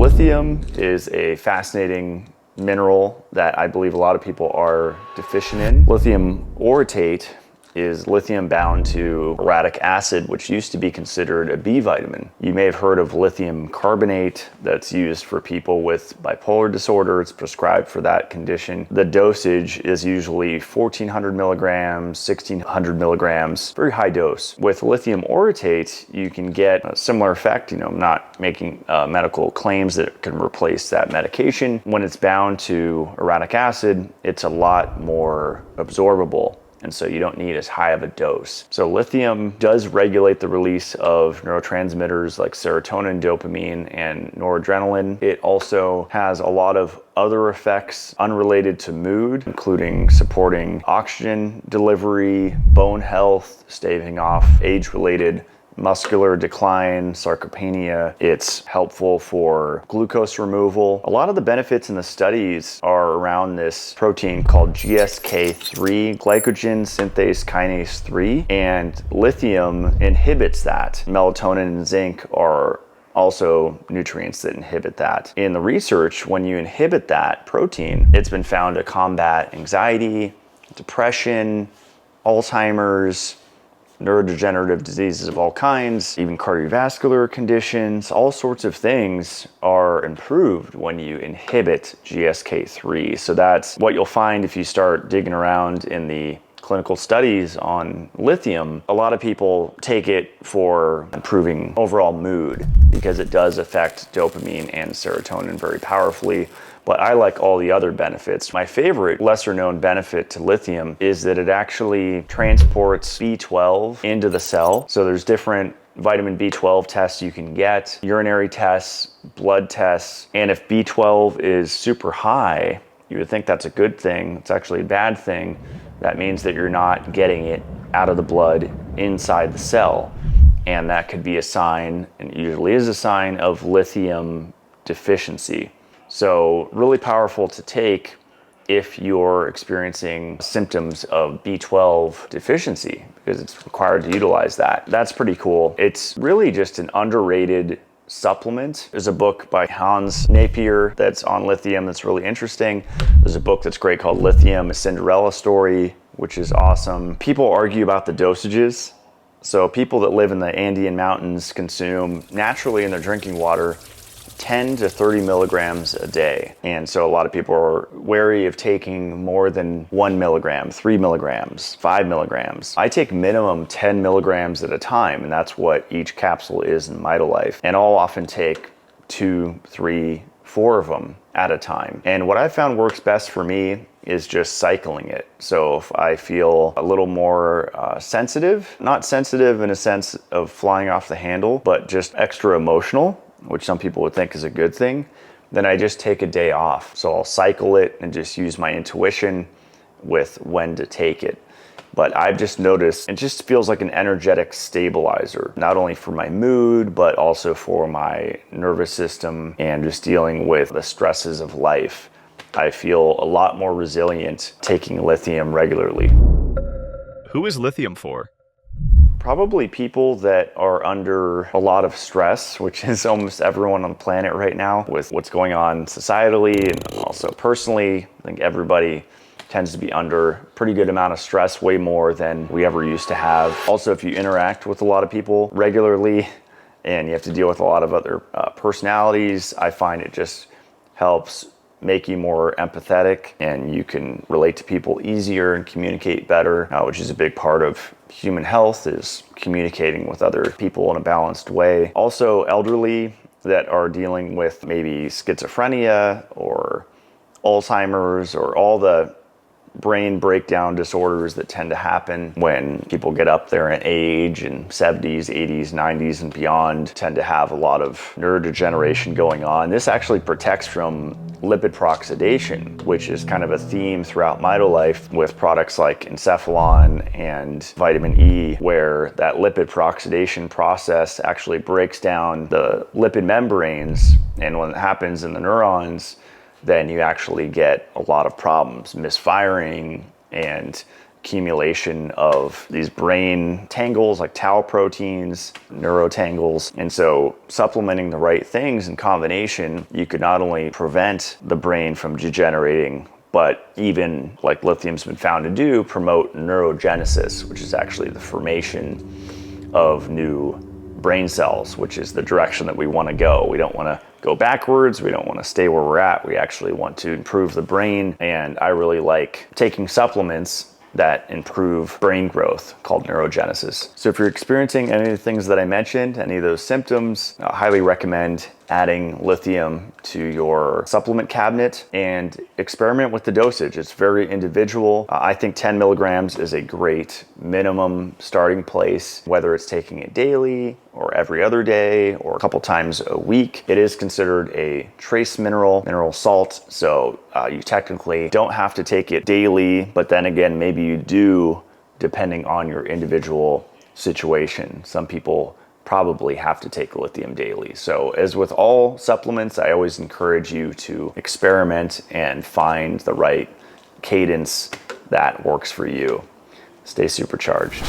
Lithium is a fascinating mineral that I believe a lot of people are deficient in. Lithium orotate is lithium bound to orotic acid, which used to be considered a B vitamin. You may have heard of lithium carbonate that's used for people with bipolar disorder. It's prescribed for that condition. The dosage is usually 1,400 milligrams, 1,600 milligrams, very high dose. With lithium orotate, you can get a similar effect. I'm not making medical claims that it can replace that medication. When it's bound to orotic acid, it's a lot more absorbable. And so you don't need as high of a dose. So lithium does regulate the release of neurotransmitters like serotonin, dopamine, and noradrenaline. It also has a lot of other effects unrelated to mood, including supporting oxygen delivery, bone health, staving off age-related muscular decline, sarcopenia. It's helpful for glucose removal. A lot of the benefits in the studies are around this protein called GSK3, glycogen synthase kinase 3, and lithium inhibits that. Melatonin and zinc are also nutrients that inhibit that. In the research, when you inhibit that protein, it's been found to combat anxiety, depression, Alzheimer's, neurodegenerative diseases of all kinds, even cardiovascular conditions, all sorts of things are improved when you inhibit GSK3. So that's what you'll find if you start digging around in the clinical studies on lithium. A lot of people take it for improving overall mood because it does affect dopamine and serotonin very powerfully. But I like all the other benefits. My favorite lesser known benefit to lithium is that it actually transports B12 into the cell. So there's different vitamin B12 tests you can get, urinary tests, blood tests, and if B12 is super high, you would think that's a good thing. It's actually a bad thing. That means that you're not getting it out of the blood inside the cell. And that could be a sign, and it usually is a sign, of lithium deficiency. So really powerful to take if you're experiencing symptoms of B12 deficiency, because it's required to utilize that. That's pretty cool. It's really just an underrated supplement. There's a book by Hans Nieper that's on lithium that's really interesting. There's a book that's great called Lithium, A Cinderella Story, which is awesome. People argue about the dosages. So people that live in the Andean mountains consume naturally in their drinking water 10 to 30 milligrams a day. And so a lot of people are wary of taking more than 1 milligram, 3 milligrams, 5 milligrams. I take minimum 10 milligrams at a time, and that's what each capsule is in MitoLife. And I'll often take 2, 3, 4 of them at a time. And what I found works best for me is just cycling it. So if I feel a little more sensitive, not sensitive in a sense of flying off the handle, but just extra emotional, which some people would think is a good thing, then I just take a day off. So I'll cycle it and just use my intuition with when to take it. But I've just noticed it just feels like an energetic stabilizer, not only for my mood, but also for my nervous system and just dealing with the stresses of life. I feel a lot more resilient taking lithium regularly. Who is lithium for? Probably people that are under a lot of stress, which is almost everyone on the planet right now with what's going on societally and also personally. I think everybody tends to be under a pretty good amount of stress, way more than we ever used to have. Also, if you interact with a lot of people regularly and you have to deal with a lot of other personalities, I find it just helps make you more empathetic and you can relate to people easier and communicate better, which is a big part of human health, is communicating with other people in a balanced way. Also, elderly that are dealing with maybe schizophrenia or Alzheimer's or all the brain breakdown disorders that tend to happen when people get up there in age and 70s, 80s, 90s and beyond tend to have a lot of neurodegeneration going on. This actually protects from lipid peroxidation, which is kind of a theme throughout MitoLife with products like Encephalon and vitamin E, where that lipid peroxidation process actually breaks down the lipid membranes, and when it happens in the neurons, then you actually get a lot of problems, misfiring and accumulation of these brain tangles like tau proteins, neurotangles. And so supplementing the right things in combination, you could not only prevent the brain from degenerating, but even, like lithium's been found to do, promote neurogenesis, which is actually the formation of new brain cells, which is the direction that we want to go. We don't want to go backwards. We don't want to stay where we're at. We actually want to improve the brain. And I really like taking supplements that improve brain growth called neurogenesis. So if you're experiencing any of the things that I mentioned, any of those symptoms, I highly recommend adding lithium to your supplement cabinet and experiment with the dosage. It's very individual. I think 10 milligrams is a great minimum starting place, whether it's taking it daily or every other day or a couple times a week. It is considered a trace mineral salt, so you technically don't have to take it daily, but then again, maybe you do depending on your individual situation. Some people probably have to take lithium daily. So as with all supplements, I always encourage you to experiment and find the right cadence that works for you. Stay supercharged.